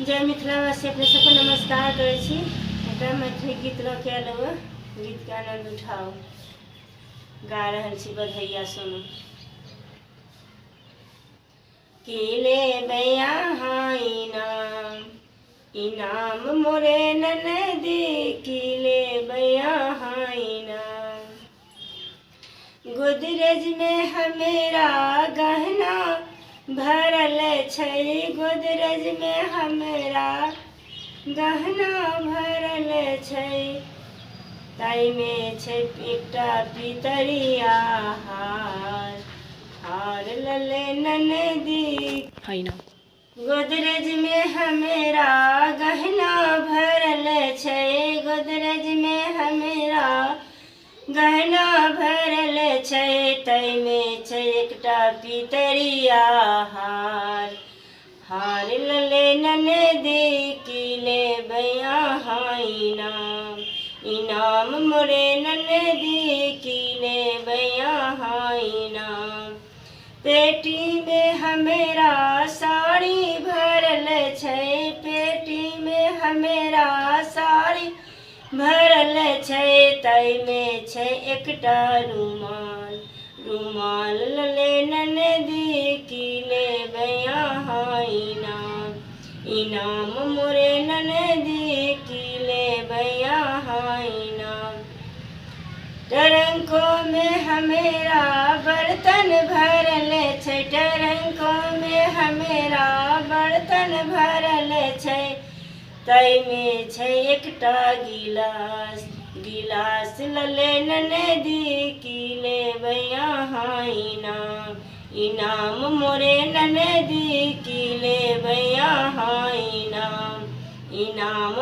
जय मिथिलावासी अपने सबको नमस्कार करै छी। एकटा मैथिली गीत लऽ के आयल हुआ, गीत के आनंद उठाओ। गा रहल छी बधैया सुनू। की लेबै अहाँ इनाम मोरे ननदी, की लेबै अहाँ इनाम। गोदरेज में हमेरा गहना भरल छै, गोदरेज में हमेरा गहना भरल छै। ताई में छै एकटा पितरिया हार, हार लले ननदी। गोदरेज में हमेरा गहना भरल छै, गोदरेज में हमेरा गहना भरल छै। ताई में छै एकटा पितरिया हार, हार लले ननदी, की लेबै अहाँ इनाम। इनाम मोरे ननदी, की लेबै अहाँ इनाम। पेटी में हमेरा साड़ी भरल छै, पेटी में हमेरा साड़ी भरल छै। ताई में छै एकटा रुमाल, रुमाल लले ननदी, की लेबै अहाँ इनाम। इनाम मोरे ननदी, की लेबै अहाँ इनाम। ट्रंको में हमेरा बर्तन भरल छै, ट्रंको में हमेरा बर्तन भरल छै। ताई में छै एकटा गिलास, गिलास लले ननदी, की लेबै अहाँ इनाम। इनाम मोरे ननदी, की लेबै अहाँ इनाम। इनाम